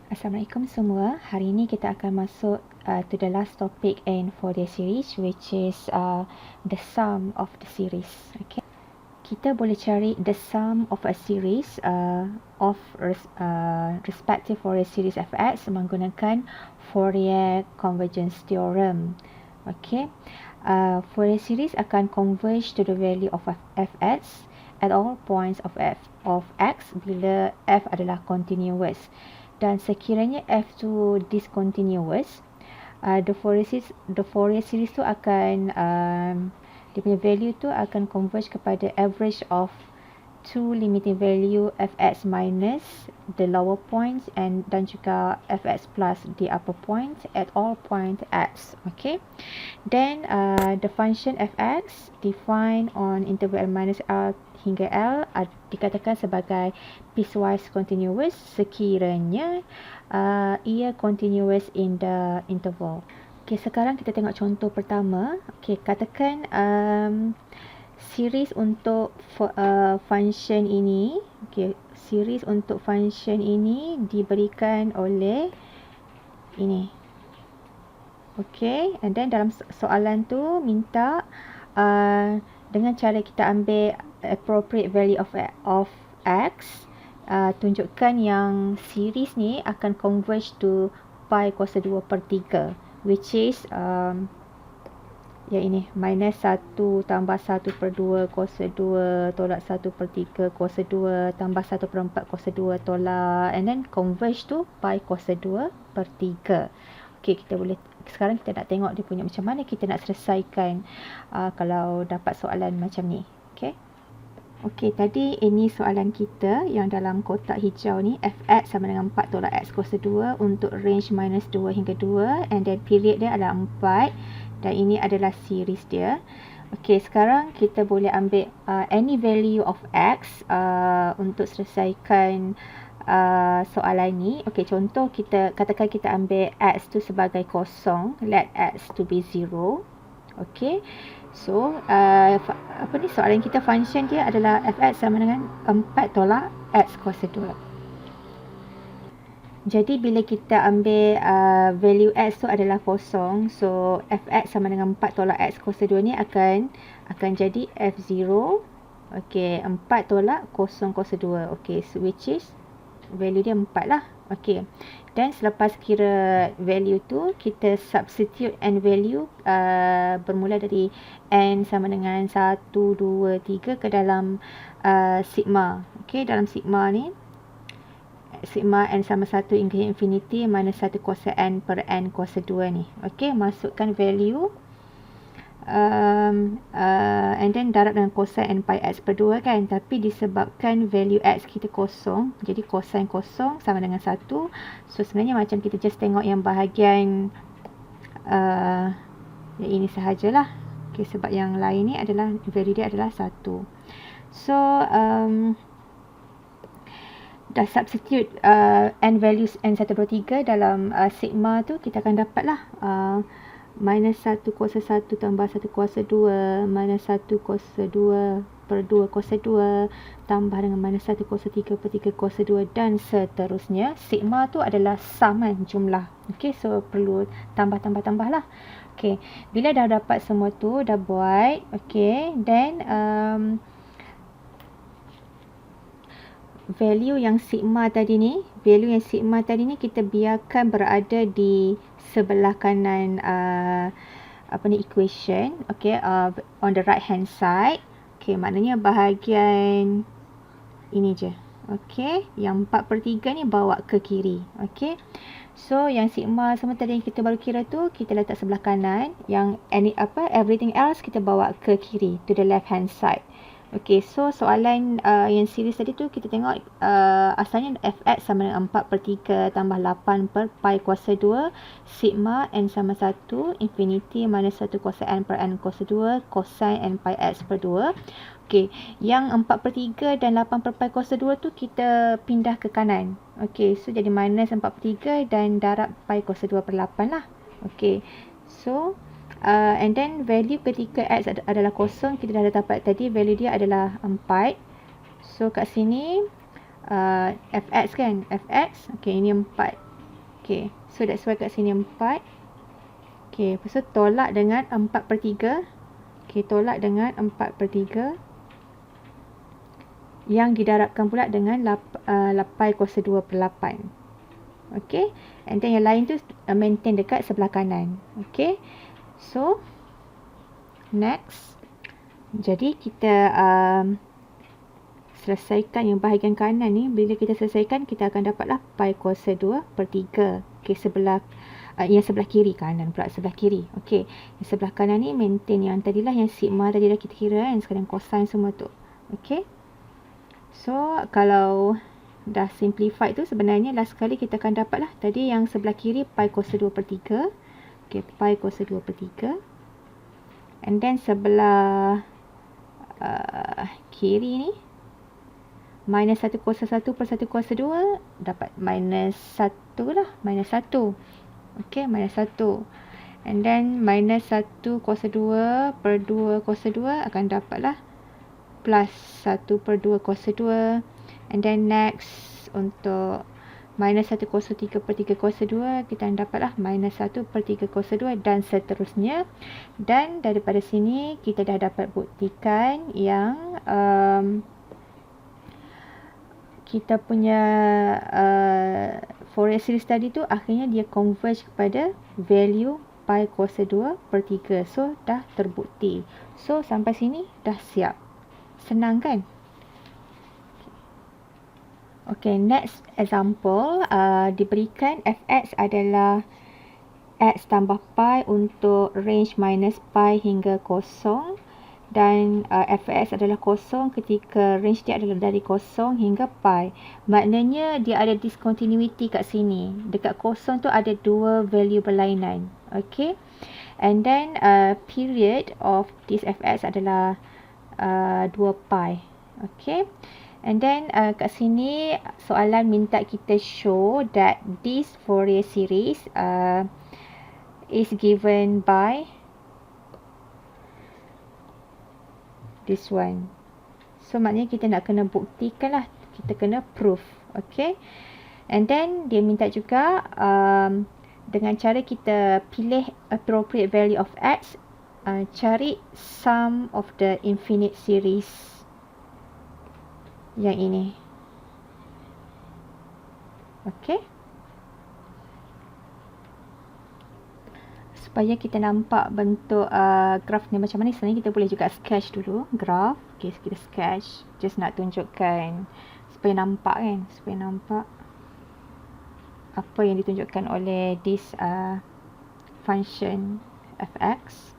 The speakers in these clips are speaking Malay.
Assalamualaikum semua. Hari ini kita akan masuk to the last topic in Fourier Series, which is the sum of the series. Okay. Kita boleh cari the sum of a series of respective Fourier series fx menggunakan Fourier convergence theorem. Okay. Fourier series akan converge to the value of fx at all points of x bila f adalah continuous. Dan sekiranya f tu discontinuous, the Fourier series tu akan dia punya value tu akan converge kepada average of two limiting value fx minus the lower points dan juga fx plus the upper point at all point x. Okay. Then the function fx defined on interval minus L hingga L dikatakan sebagai piecewise continuous sekiranya ia continuous in the interval. Okay, sekarang kita tengok contoh pertama. Okay, katakan series untuk function ini, okay, series untuk function ini diberikan oleh ini. Okay, and then dalam soalan tu minta dengan cara kita ambil appropriate value of x, tunjukkan yang series ni akan converge to pi kuasa 2 per 3, which is yang ini minus 1 tambah 1 per 2 kuasa 2 tolak 1 per 3 kuasa 2 tambah 1 per 4 kuasa 2 tolak, and then converge to pi kuasa 2 per 3. Okay, sekarang kita nak tengok dia punya macam mana kita nak selesaikan kalau dapat soalan macam ni. Okay. Okay, tadi ini soalan kita yang dalam kotak hijau ni, fx sama dengan 4 tolak x kuasa 2 untuk range minus 2 hingga 2, and then period dia adalah 4 dan ini adalah series dia. Okay, sekarang kita boleh ambil any value of x untuk selesaikan soalan ni. Okay, contoh kita katakan kita ambil x tu sebagai kosong, let x to be 0. Okay, so soalan kita function dia adalah fx sama dengan 4 tolak x kuasa 2. Jadi bila kita ambil value x tu adalah kosong, so fx sama dengan 4 tolak x kuasa 2 ni akan jadi f0. Okay, 4 tolak kosong kuasa 2. Okay, so which is value dia 4 lah. Okay, dan selepas kira value tu, kita substitute n value bermula dari n sama dengan 1, 2, 3 ke dalam sigma. Okay, dalam sigma ni, sigma n sama 1 hingga infinity minus 1 kuasa n per n kuasa 2 ni. Okay, masukkan value and then darab dengan cosine n pi x per 2 kan, tapi disebabkan value x kita kosong, jadi cosine kosong sama dengan 1. So sebenarnya macam kita just tengok yang bahagian yang ini sahajalah. Okay, sebab yang lain ni adalah value dia adalah 1. So dah substitute n values n 1, 2, 3 dalam sigma tu, kita akan dapatlah minus 1 kuasa 1 tambah 1 kuasa 2 minus 1 kuasa 2 per 2 kuasa 2 tambah dengan minus 1 kuasa 3 per 3 kuasa 2 dan seterusnya. Sigma tu adalah saman jumlah. Okay, so perlu tambah lah. Okay, bila dah dapat semua tu, dah buat. Okay, then value yang sigma tadi ni kita biarkan berada di sebelah kanan equation. Okay, on the right hand side. Okay, maknanya bahagian ini je. Okay, yang 4 per 3 ni bawa ke kiri. Okay, so yang sigma sama tadi yang kita baru kira tu, kita letak sebelah kanan. Yang everything else kita bawa ke kiri, to the left hand side. Okay, so soalan yang series tadi tu kita tengok asalnya fx sama dengan 4 per 3 tambah 8 per pi kuasa 2 sigma n sama 1 infinity minus 1 kuasa n per n kuasa 2 cosine n pi x per 2. Okay, yang 4 per 3 dan 8 per pi kuasa 2 tu kita pindah ke kanan. Okay, so jadi minus 4 per 3 dan darab pi kuasa 2 per 8 lah. Okay, so and then value ketika x adalah kosong, kita dah dapat tadi value dia adalah 4. So kat sini fx kan, fx, okay, ini 4 Okay, so that's why kat sini 4. Okay, lepas tu tolak dengan 4/3. Okay, tolak dengan 4/3. Yang didarabkan pula dengan 8 kuasa 2/8. Okay, and then yang lain tu maintain dekat sebelah kanan. Okay, so next. Jadi kita selesaikan yang bahagian kanan ni. Bila kita selesaikan, kita akan dapatlah pi kuasa 2/3. Okay, yang sebelah kiri, kanan pula sebelah kiri. Okay, yang sebelah kanan ni maintain yang tadilah, yang sigma tadi dah kita kira kan, sekarang cosine semua tu. Okay, so kalau dah simplified tu, sebenarnya last sekali kita akan dapatlah tadi yang sebelah kiri pi kuasa 2/3. Okay, pi kuasa 2/3. And then sebelah kiri ni minus 1 kuasa 1 per 1 kuasa 2, dapat minus 1 lah, minus 1. Okay, minus 1. And then minus 1 kuasa 2 per 2 kuasa 2 akan dapatlah plus 1 per 2 kuasa 2. And then next, untuk minus 1 kuasa 3 per 3 kuasa 2, kita dapatlah minus 1 per 3 kuasa 2 dan seterusnya. Dan daripada sini kita dah dapat buktikan yang kita punya Fourier Series tadi tu akhirnya dia converge kepada value pi kuasa 2/3. So dah terbukti. So sampai sini dah siap. Senang kan? Okay, next example. Diberikan fx adalah x tambah pi untuk range minus pi hingga kosong. Dan fx adalah kosong ketika range dia adalah dari kosong hingga pi. Maknanya dia ada discontinuity kat sini. Dekat kosong tu ada dua value berlainan. Okay. And then period of this fx adalah 2 pi. Okay. And then kat sini soalan minta kita show that this Fourier series is given by this one. So maknanya kita nak kena buktikan lah. Kita kena proof. Okay. And then dia minta juga dengan cara kita pilih appropriate value of x, cari sum of the infinite series yang ini. Okay. Supaya kita nampak bentuk graf ni macam mana, sebenarnya kita boleh juga sketch dulu graf. Okay, kita sketch. Just nak tunjukkan supaya nampak kan, supaya nampak apa yang ditunjukkan oleh this function fx.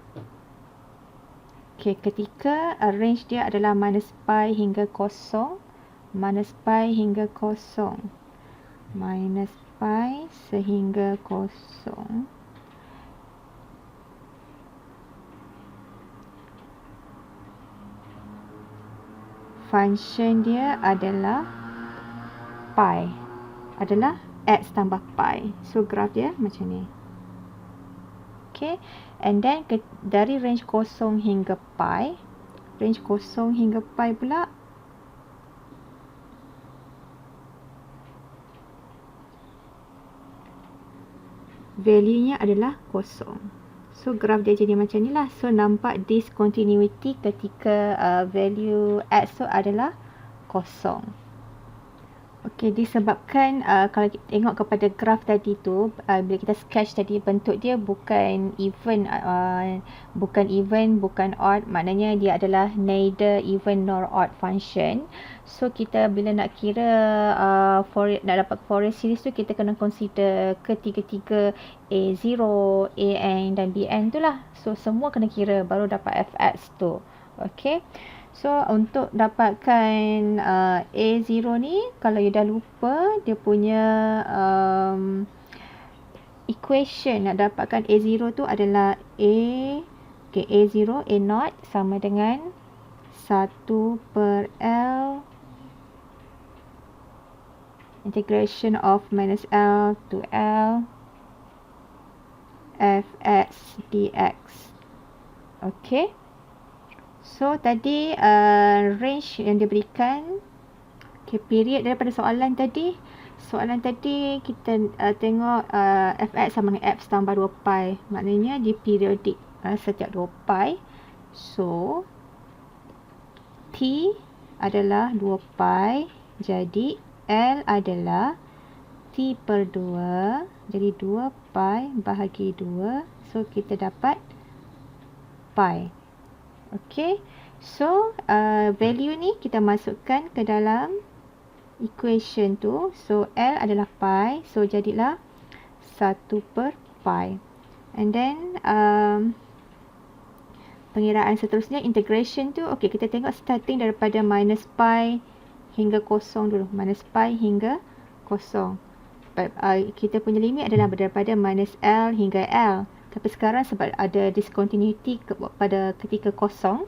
Okay, ketika range dia adalah minus pi hingga kosong, minus pi hingga kosong, minus pi sehingga kosong. Function dia adalah pi, adalah x tambah pi. So graf dia macam ni. Okay, and then dari range kosong hingga pi, range kosong hingga pi pula value-nya adalah kosong. So graf dia jadi macam ni lah. So nampak discontinuity ketika value x tu adalah kosong. Okay, disebabkan kalau kita tengok kepada graf tadi tu, bila kita sketch tadi, bentuk dia bukan even, bukan odd. Maknanya dia adalah neither even nor odd function. So kita bila nak kira nak dapat Fourier series tu, kita kena consider ketiga-tiga A0, AN dan BN tu lah. So semua kena kira baru dapat fx tu. Okay. So untuk dapatkan A0 ni, kalau you dah lupa dia punya equation nak dapatkan A0 tu adalah A0 A0 sama dengan 1 per L integration of minus L to L fx dx. Okay. So tadi range yang diberikan, okay, period daripada soalan tadi Soalan tadi kita tengok fx sama dengan x tambah 2 pi. Maknanya dia periodik setiap 2 pi. So T adalah 2 pi. Jadi L adalah T per 2. Jadi 2 pi bahagi 2. So kita dapat pi. Okay. So value ni kita masukkan ke dalam equation tu. So L adalah pi. So jadilah 1 per pi. And then pengiraan seterusnya integration tu. Okay, kita tengok starting daripada minus pi hingga kosong dulu. Minus pi hingga kosong. Kita punya limit adalah daripada minus L hingga L. Tapi sekarang sebab ada discontinuity pada ketika kosong.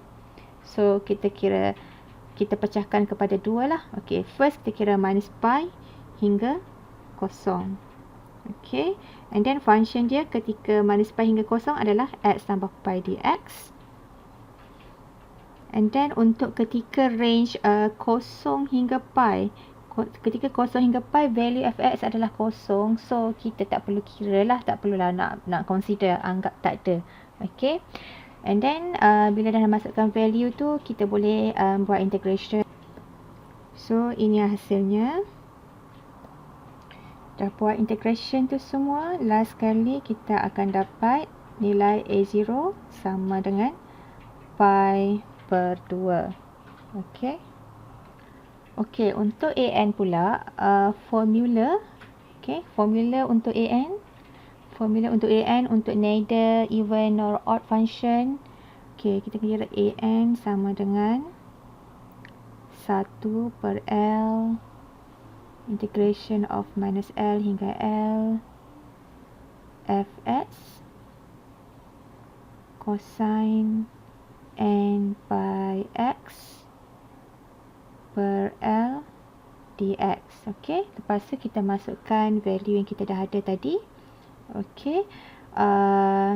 So kita pecahkan kepada 2 lah. Okay, first kita kira minus pi hingga kosong. Okay, and then function dia ketika minus pi hingga kosong adalah x tambah pi dx. And then untuk ketika range kosong hingga pi, ketika kosong hingga pi value fx adalah kosong. So kita tak perlu kira lah, tak perlulah nak consider, anggap tak ada. Okay. And then bila dah masukkan value tu, kita boleh buat integration. So ini hasilnya. Dah buat integration tu semua, last kali kita akan dapat nilai A0 sama dengan pi per 2. Okay. Okay, untuk AN pula, formula. Okay, formula untuk AN. Formula untuk AN untuk neither even nor odd function. Okay, kita kira AN sama dengan 1 per L integration of minus L hingga L fx cosine n pi x per L dx. Okay, lepas tu kita masukkan value yang kita dah ada tadi. Okay,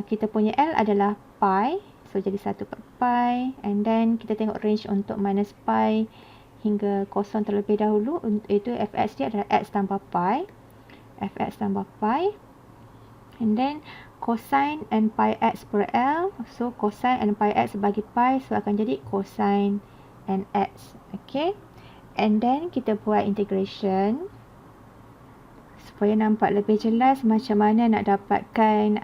kita punya L adalah pi, so jadi 1 per pi. And then kita tengok range untuk minus pi hingga kosong terlebih dahulu. Itu fx dia adalah x tambah pi, fx tambah pi. And then cosine n pi x per L, so cosine n pi x bagi pi, so akan jadi cosine n x. Okay, and then kita buat integration supaya nampak lebih jelas macam mana nak dapatkan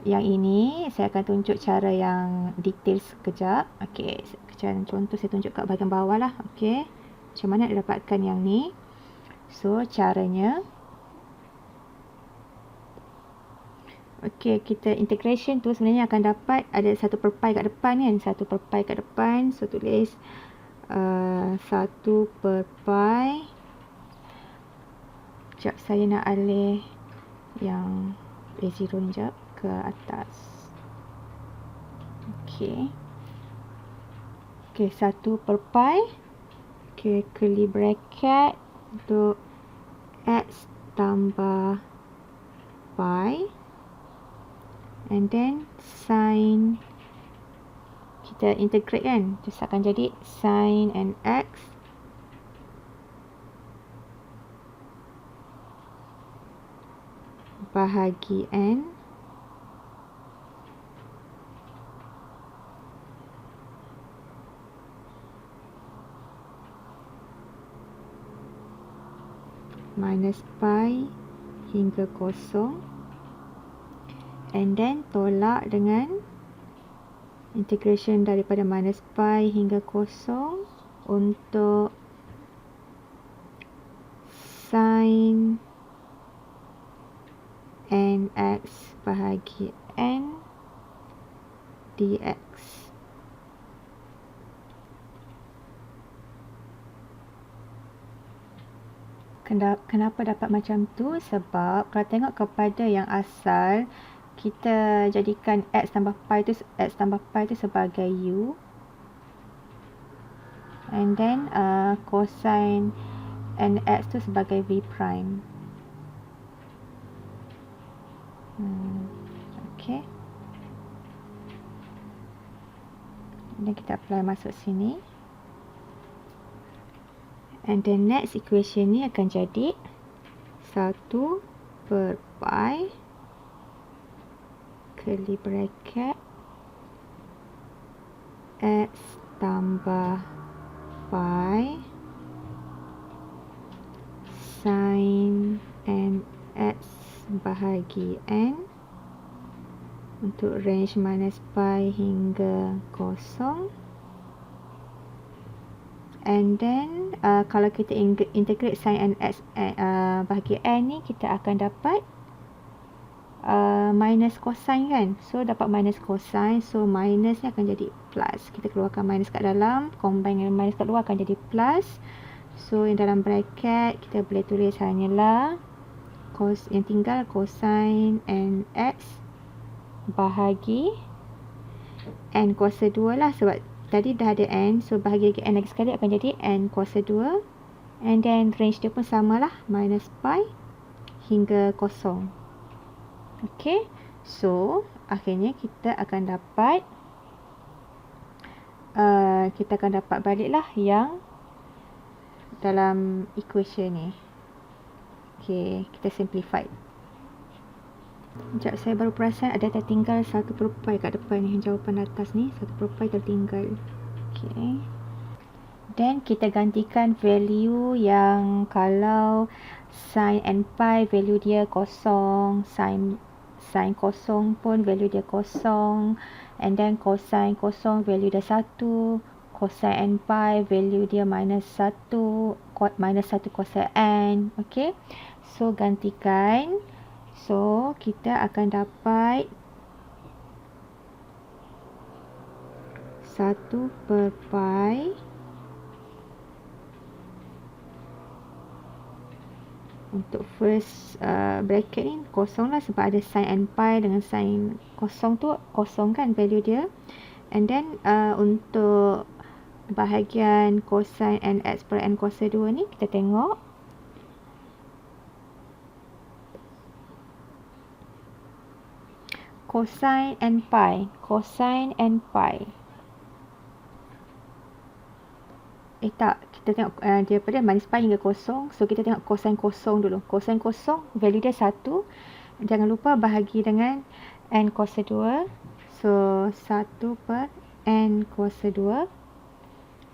yang ini. Saya akan tunjuk cara yang detail sekejap. Okay, contoh saya tunjuk kat bahagian bawah lah. Okay, macam mana nak dapatkan yang ni. So caranya, okay, kita integration tu sebenarnya akan dapat ada 1 per pi kat depan kan. 1 per pi kat depan. So tulis 1 per pi. Sekejap, saya nak alih yang A0 ni sekejap ke atas. Okay. Okay, 1 per pi. Okay, curly bracket untuk x tambah pi. And then sin, kita integrate kan. Terus akan jadi sin n x bahagi n minus pi hingga kosong. And then tolak dengan integration daripada minus pi hingga kosong untuk sin n x bahagi n dx. Kenapa dapat macam tu? Sebab kalau tengok kepada yang asal, kita jadikan x tambah pi tu sebagai u. And then cosine nx tu sebagai v prime. Okay. Dan kita apply masuk sini. And the next equation ni akan jadi 1 per pi curly bracket x tambah pi sin nx bahagi n untuk range minus pi hingga 0. And then kalau kita integrate sin nx bahagi n ni, kita akan dapat minus cosine kan. So dapat minus cosine, so minus ni akan jadi plus. Kita keluarkan minus kat dalam, combine dengan minus kat luar akan jadi plus. So yang dalam bracket kita boleh tulis hanyalah yang tinggal cosine nx bahagi n kuasa 2 lah, sebab tadi dah ada n, so bahagi lagi n lagi sekali akan jadi n kuasa 2. And then range dia pun samalah, minus pi hingga 0. Okay, so akhirnya kita akan dapat baliklah yang dalam equation ni. Okay, kita simplify. Sekejap, saya baru perasan ada tertinggal 1 per pi kat depan ni. Jawapan atas ni 1 per pi tertinggal. Okay. Dan kita gantikan value yang kalau sin n pi value dia kosong, sin kosong pun value dia kosong, and then cosine kosong value dia 1, cosine n pi value dia minus 1 cosine n. Okay, so gantikan. So kita akan dapat 1 per pi untuk first bracket ni kosong lah, sebab ada sin n pi dengan sin kosong tu kosong kan value dia. And then untuk bahagian cosine nx per n kuasa 2 ni, kita tengok cosine n pi tak, kita tengok daripada minus pi hingga kosong. So kita tengok cosine kosong dulu. Cosine kosong value dia 1. Jangan lupa bahagi dengan n kuasa 2. So 1 per n kuasa 2.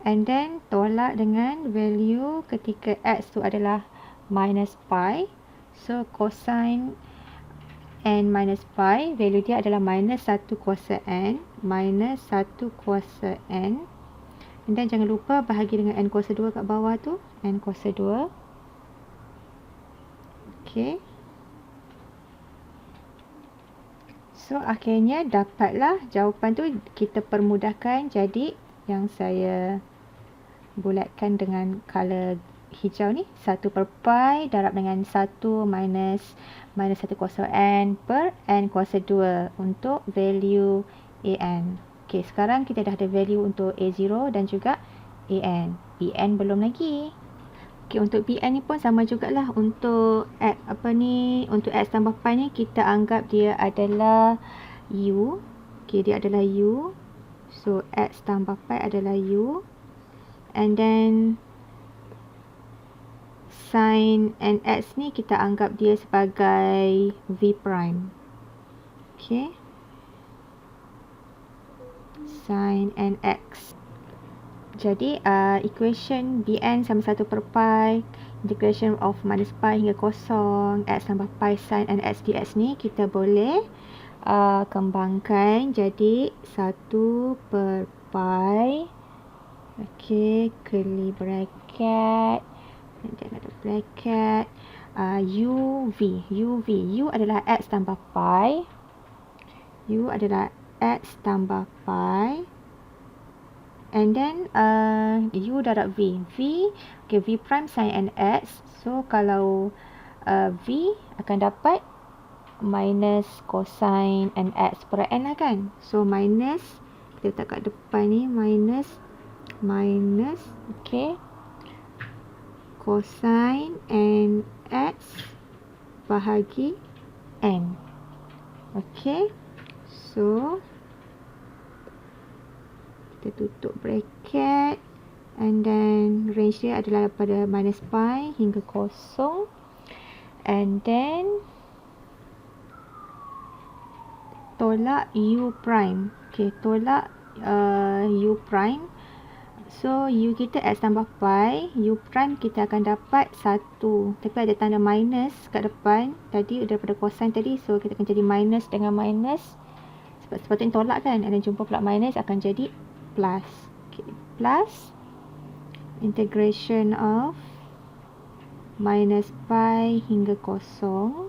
And then tolak dengan value ketika x tu adalah minus pi. So cosine n minus pi value dia adalah minus 1 kuasa n, minus 1 kuasa n. Dan jangan lupa bahagi dengan n kuasa 2 kat bawah tu, n kuasa 2. Okay, so akhirnya dapatlah jawapan tu. Kita permudahkan jadi yang saya bulatkan dengan color hijau ni, 1 per pi darab dengan 1 minus 1 kuasa n per n kuasa 2 untuk value an. Okay, sekarang kita dah ada value untuk a0 dan juga an. bn belum lagi. Okay, untuk bn ni pun sama jugalah. Untuk untuk x tambah pi ni, kita anggap dia adalah u. Okay, dia adalah u. So x tambah pi adalah u. And then sin nx ni kita anggap dia sebagai v prime. Okay, sin nx. Jadi equation bn sama 1 per pi integration of minus pi hingga kosong x tambah pi sin nx dx ni kita boleh kembangkan jadi 1 per pi. Okay, curly bracket, and then ada bracket u adalah x tambah pi. U adalah x tambah pi. And then u darab v. Okay, v prime sin nx. So kalau v akan dapat minus cosine nx per n lah kan. So minus, kita letak kat depan ni, minus okay, cosine nx bahagi n. Okay, so kita tutup bracket, And then range dia adalah pada minus pi hingga kosong. And then tolak u prime. Okay, tolak u prime. So u kita x tambah pi, u prime kita akan dapat 1. Tapi ada tanda minus kat depan tadi daripada cosine tadi. So kita akan jadi minus dengan minus. Sepatutnya tolak kan, dan jumpa pula minus akan jadi plus. Okay, plus integration of minus pi hingga kosong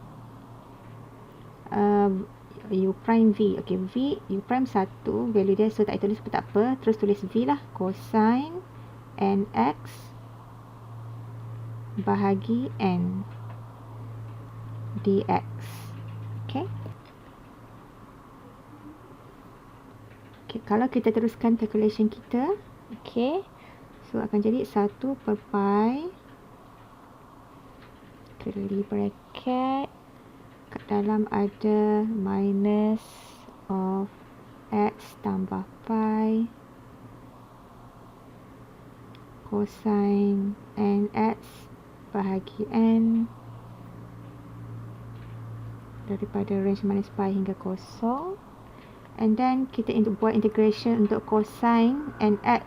u prime v. Okay, v u prime 1 value dia, so tak tulis pun tak apa, terus tulis v lah, cosine nx bahagi n dx. Okay. Okay, kalau kita teruskan calculation kita, okay, so akan jadi 1 per pi curly bracket, kat dalam ada minus of x tambah pi cosine nx bahagi n daripada range minus pi hingga kosong. And then kita buat integration untuk cosine nx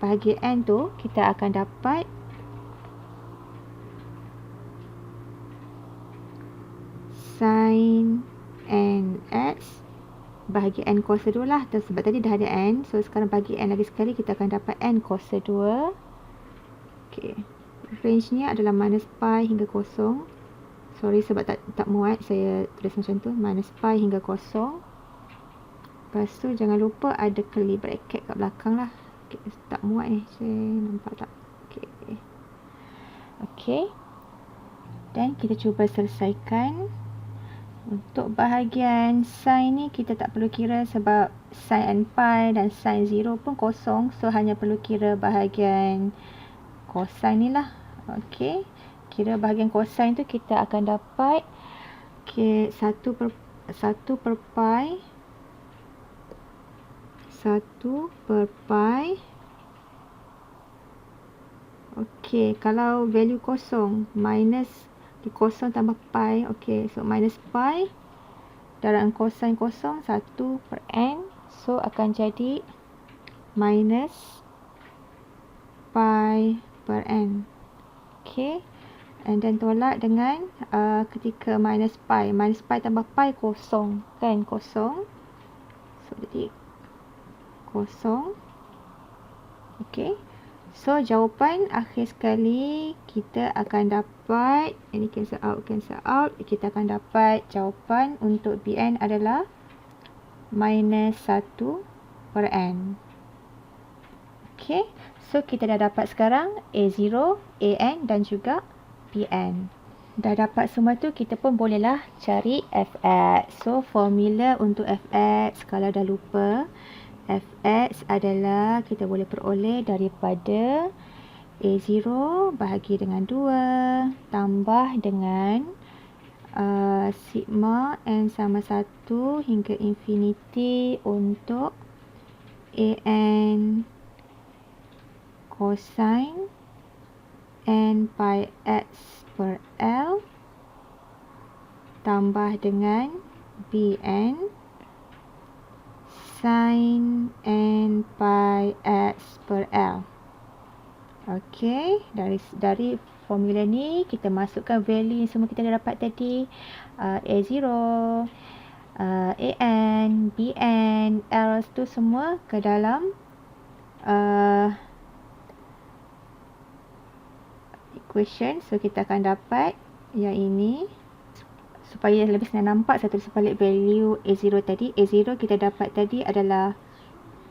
bahagi n tu, kita akan dapat sin nx bahagi n cos 2 lah. Sebab tadi dah ada n, so sekarang bagi n lagi sekali, kita akan dapat n cos 2. Okay, range ni adalah minus pi hingga kosong. Sorry sebab tak muat saya tulis macam tu, minus pi hingga kosong. Lepas tu jangan lupa ada curly bracket kat belakang lah. Okay, tak muat ni, saya nampak tak? Okay. Okay. Dan kita cuba selesaikan. Untuk bahagian sin ni kita tak perlu kira sebab sin n pi dan sin 0 pun kosong. So hanya perlu kira bahagian cosine ni lah. Okay. Kira bahagian cosine tu kita akan dapat, okay, 1 per pi 1 per pi. Okay, kalau value kosong, minus di kosong tambah pi. Okay, so minus pi darab cosine kosong 1 per n. So akan jadi minus pi per n. Okay, and then tolak dengan ketika minus pi tambah pi kosong kan, kosong. So jadi kosong. Okay, so jawapan akhir sekali kita akan dapat, ini cancel out, kita akan dapat jawapan untuk Bn adalah minus 1 per n. Okay, so kita dah dapat sekarang A0, An dan juga Bn. Dah dapat semua tu, kita pun bolehlah cari Fx. So formula untuk Fx, kalau dah lupa, Fx adalah kita boleh peroleh daripada A0 bahagi dengan 2 tambah dengan sigma n sama 1 hingga infinity untuk An cosine n pi x per L tambah dengan Bn sin n pi x per L. Okey, dari formula ni kita masukkan value yang semua kita dah dapat tadi, A0, An, Bn, L tu semua ke dalam equation. So kita akan dapat yang ini. Supaya lebih senang nampak, saya tulis balik value A0 tadi. A0 kita dapat tadi adalah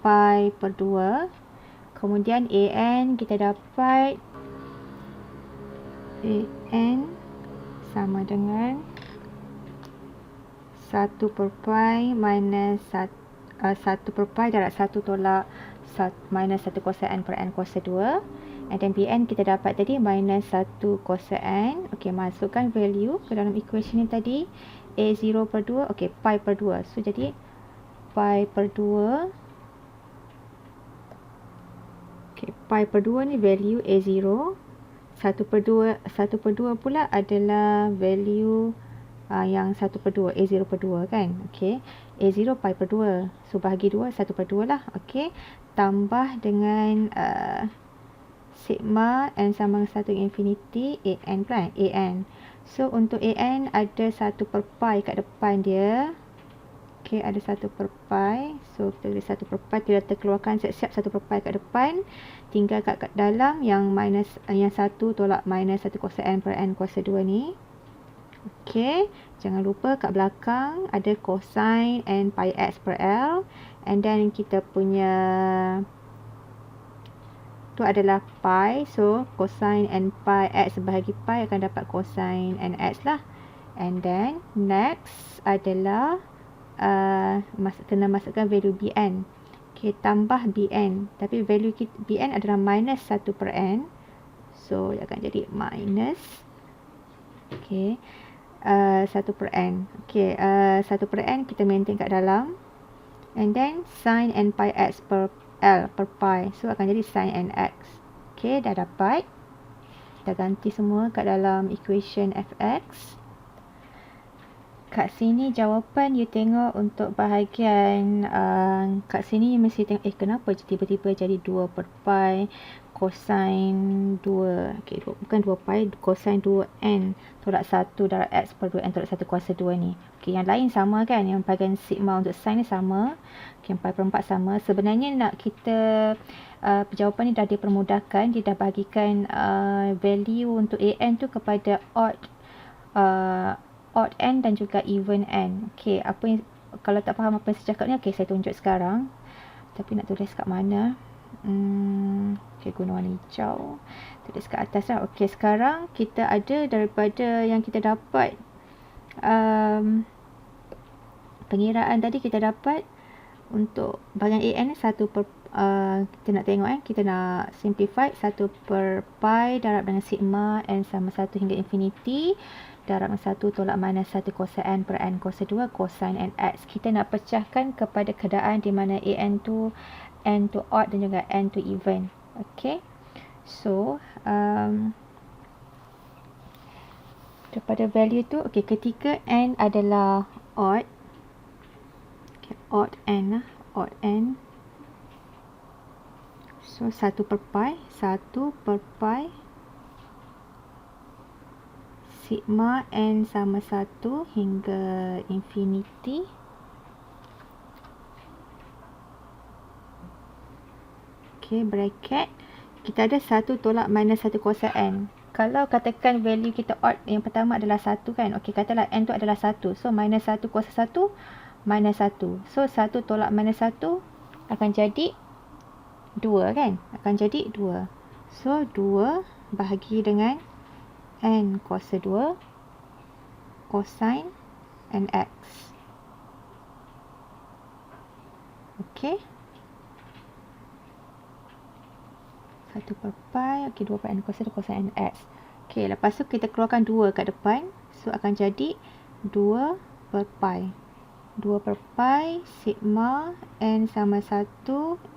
pi per 2. Kemudian An kita dapat An sama dengan 1 per pi minus 1 per pi darab 1 tolak minus 1 cosine n per n cos 2. And then Bn kita dapat tadi minus 1 cosine. Okey, masukkan value ke dalam equation ni tadi. A0 per 2, okey, pi per 2. So jadi pi per 2. Okay, pi per 2 ni value A0. 1/2 pula adalah value yang 1/2, A0 per 2 kan. Okay, A0 pi per 2. So, bahagi 2, 1/2 lah. Okay, tambah dengan sigma n sama dengan 1 infinity an kan. An. So, untuk an ada 1 per pi kat depan dia. Okay, ada 1 per pi. So, kita tulis 1 per pi. Kita terkeluarkan siap-siap 1 per pi kat depan. Tinggal kat dalam yang minus, yang 1 tolak minus 1 kuasa n per n kuasa 2 ni. Okay, jangan lupa kat belakang ada cosine n pi x per L. And then kita punya tu adalah pi. So, cosine n pi x bahagi pi akan dapat cosine n x lah. And then, next adalah kena masukkan value bn. Okay, tambah bn. Tapi value bn adalah minus 1 per n. So, dia akan jadi minus. Okay, 1 per n. Okay, 1 per n kita maintain kat dalam. And then, sin n pi x per L per pi. So, akan jadi sin n x. Okay, dah dapat. Kita ganti semua kat dalam equation fx. Kat sini jawapan you tengok untuk bahagian kat sini you mesti tengok kenapa tiba-tiba jadi 2 per pi cosine 2. Okay, bukan 2 pi, cosine 2n tolak 1 darab x per 2n tolak 1 kuasa 2 ni. Okay, yang lain sama kan, yang bahagian sigma untuk sin ni sama. Okay, yang pi per 4 sama. Sebenarnya nak kita jawapan ni dah dipermudahkan. Dia dah bahagikan value untuk an tu kepada odd n dan juga even n. Okay, apa yang, kalau tak faham apa yang saya cakap ni, okay, saya tunjuk sekarang. Tapi nak tulis kat mana? Okay, guna warna hijau. Tulis kat atas lah. Okay, sekarang kita ada daripada yang kita dapat pengiraan tadi, kita dapat untuk bahagian an 1 per kita nak tengok kita nak simplify 1 per pi darab dengan sigma n sama 1 hingga infinity darab dengan 1 tolak minus 1 cos n per n cos 2 cosine n x. Kita nak pecahkan kepada keadaan di mana n tu odd dan juga n tu even. Okay, so daripada value tu, okay, ketika n adalah odd, okay, odd n lah, odd n. So, 1 per pi sigma n sama 1 hingga infinity okay, bracket kita ada 1 tolak minus 1 kuasa n. Kalau katakan value kita odd, yang pertama adalah 1 kan. Okay, katalah n tu adalah 1. So, minus 1 kuasa 1 minus 1. So, 1 tolak minus 1 akan jadi 2 kan. Akan jadi 2. So, 2 bahagi dengan n kuasa 2 cosine n x. Okay, 1 per pi, okay, 2 per n kuasa 2 cosine n x. Okay, lepas tu kita keluarkan 2 kat depan. So, akan jadi 2 per pi. 2 per pi sigma n sama 1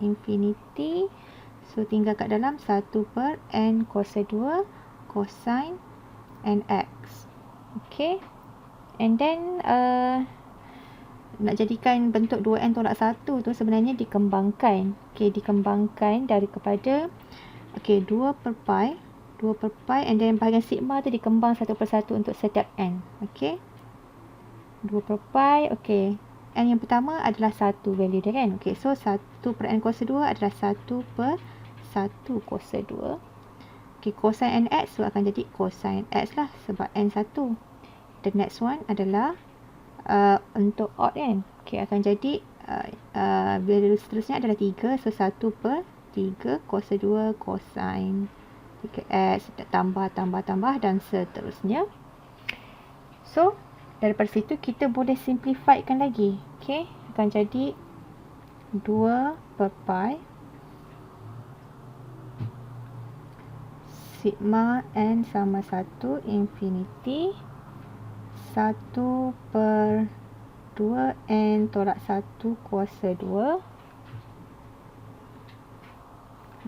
infinity. So, tinggal kat dalam 1 per n kuasa 2 cosine n x. Okay, and then nak jadikan bentuk 2n tolak 1 tu sebenarnya dikembangkan. Okay, dikembangkan dari kepada, okay, 2 per pi and then bahagian sigma tu dikembang 1 per 1 untuk setiap n. Okay, 2 per pi, okay, n yang pertama adalah 1 value dia kan. Okay, so 1 per n kuasa 2 adalah 1 per 1 kuasa 2. Okay, cosine n x so akan jadi cosine x lah sebab n 1. The next one adalah untuk odd kan. Okay, akan jadi value seterusnya adalah 3. So, 1 per 3 kuasa 2 cosine 3x tambah dan seterusnya. So, daripada situ kita boleh simplifykan lagi. Okay, akan jadi 2 per pi sigma n sama 1 infinity 1 per 2n tolak 1 kuasa 2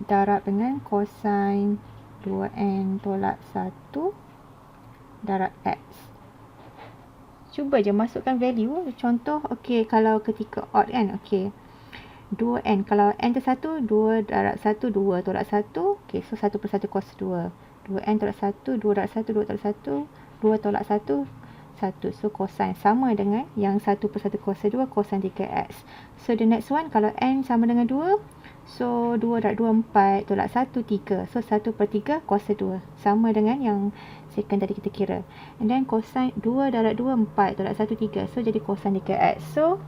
darab dengan cosine 2n tolak 1 darab x. Cuba je masukkan value. Contoh, okey, kalau ketika odd kan, okey. 2n, kalau n tu 1, 2 darab 1, 2 tolak 1. Okey, so 1 per 1 cos 2. 2n tolak 1, 2 darab 1, 2 tolak 1, 2 tolak 1, 1. So, cosine sama dengan yang 1 per 1 cos 2, cosine 3x. So, the next one, kalau n sama dengan 2, so 2 darab 2, 4, tolak 1, 3. So, 1 per 3 cos 2. Sama dengan yang second tadi kita kira. And then, cosine 2 darab 2, 4, tolak 1, 3. So, jadi cosine 3x. So,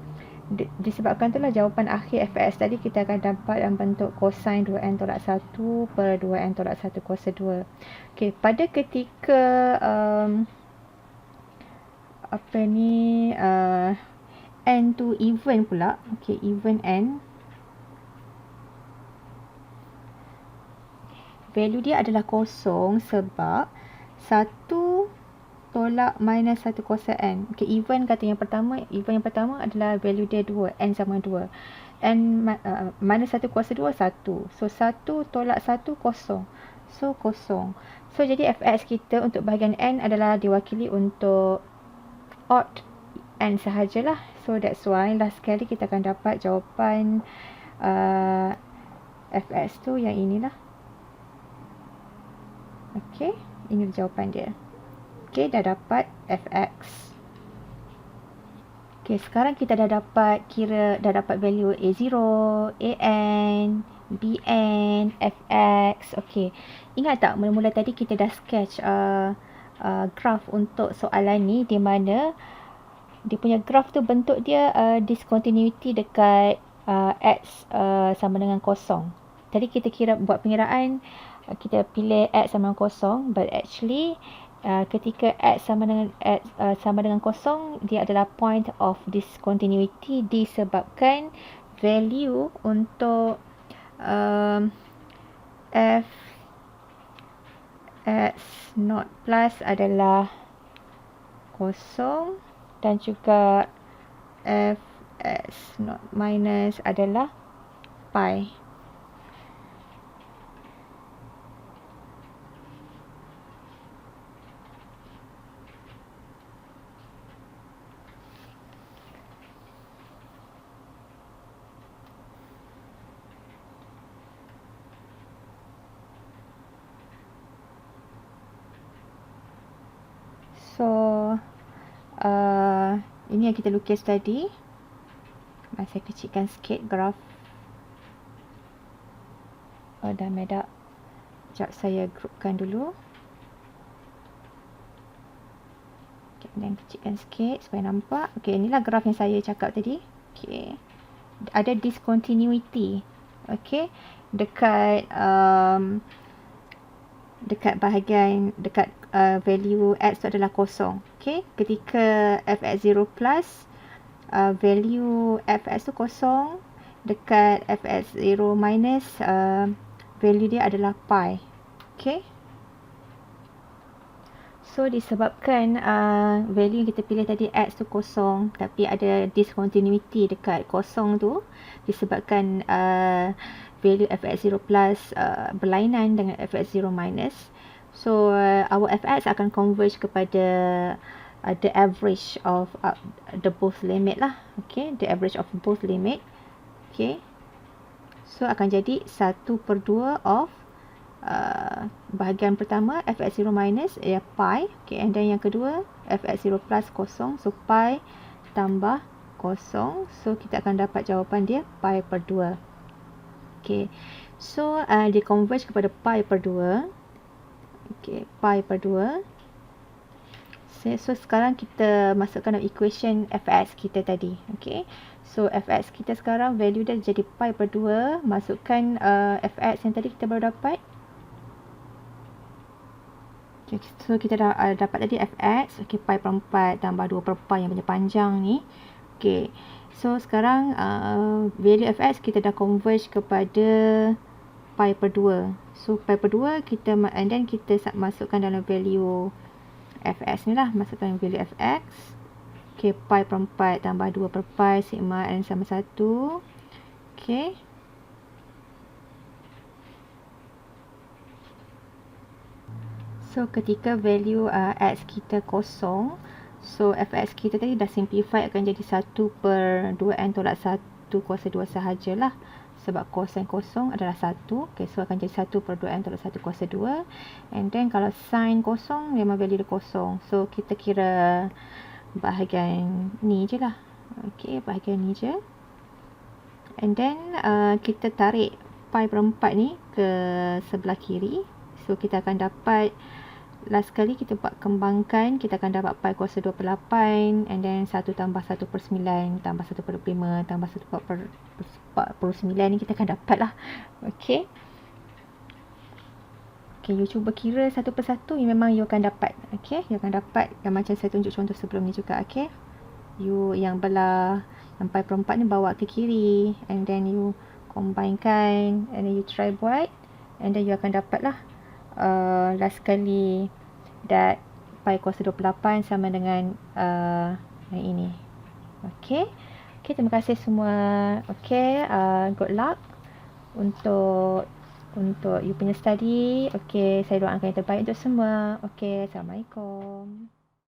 disebabkan itulah jawapan akhir fx tadi kita akan dapat dalam bentuk cosine 2n tolak 1 per 2n tolak 1 cos 2. Okey, pada ketika n tu even pula. Okey, even n. Value dia adalah kosong sebab 1 tolak minus 1 kuasa n. Okay, even kata yang pertama. Even yang pertama adalah value dia 2. N sama 2. N minus 1 kuasa 2, 1. So, 1 tolak 1, kosong. So, kosong. So, jadi fx kita untuk bahagian n adalah diwakili untuk odd n sahajalah. So, that's why last sekali kita akan dapat jawapan fx tu yang inilah. Okay, ini jawapan dia. Okay, dah dapat fx. Okay, sekarang kita dah dapat value a0, an, bn, fx. Okay, ingat tak mula-mula tadi kita dah sketch graf untuk soalan ni, di mana dia punya graf tu bentuk dia discontinuity dekat x sama dengan kosong. Tadi kita buat pengiraan, kita pilih x sama dengan kosong, but actually ketika x sama dengan kosong, dia adalah point of discontinuity disebabkan value untuk f x not plus adalah kosong dan juga f x not minus adalah pi. So, ini yang kita lukis tadi. Saya kecilkan sikit graf. Dah medak. Sekejap saya groupkan dulu. Okay, dan kecilkan sikit supaya nampak. Okay, inilah graf yang saya cakap tadi. Okay. Ada discontinuity. Okay. Dekat bahagian value x tu adalah kosong. Okay, ketika fx0 plus value fx tu kosong, dekat fx0 minus value dia adalah pi. Okay, so disebabkan value yang kita pilih tadi x tu kosong, tapi ada discontinuity dekat kosong tu, disebabkan value fx0 plus berlainan dengan fx0 minus. So, our fx akan converge kepada the average of the both limit lah. Okay, the average of both limit. Okay, so akan jadi 1/2 of bahagian pertama fx0 minus pi. Okay, and then yang kedua fx0 plus kosong. So, pi tambah kosong. So, kita akan dapat jawapan dia pi/2. Okay, so dia converge kepada pi/2. Okay, pi/2. So, sekarang kita masukkan dalam equation fx kita tadi. Okay, so fx kita sekarang value dia jadi pi/2. Masukkan fx yang tadi kita baru dapat. Okay, so kita dah dapat tadi fx. Okay, pi/4 tambah 2 per pi yang panjang ni. Okay, so sekarang value fx kita dah converge kepada pi/2. So, pi/2 kita, and then kita masukkan dalam value fx ni lah. Masukkan value fx. Okay, pi/4 tambah 2 per pi sigma n sama 1. Okay. So ketika value x kita kosong, so fx kita tadi dah simplify akan jadi 1/2n tolak 1 kuasa 2 sahajalah. Sebab kosin kosong adalah 1. Okay, so akan jadi 1/2n tolak 1 kuasa 2. And then kalau sin kosong, memang value dia kosong. So kita kira bahagian ni je lah. Okay, bahagian ni je. And then kita tarik pi per 4 ni ke sebelah kiri. So kita akan dapat, last kali kita buat kembangkan, kita akan dapat pi kuasa 2/8, and then 1 tambah 1/9 tambah 1/5 tambah 1/49 ni kita akan dapat lah. Okay. Okay, you cuba kira satu persatu, memang you akan dapat. Okay, you akan dapat yang macam saya tunjuk contoh sebelum ni juga. Okay. You yang belah, yang pi per 4 ni bawa ke kiri, and then you combinekan, and then you try buat, and then you akan dapat lah last kali that pi kuasa 28 sama dengan yang ini. Okay. Okay, terima kasih semua. Okay, good luck untuk you punya study. Okay, saya doakan yang terbaik untuk semua. Okay, Assalamualaikum.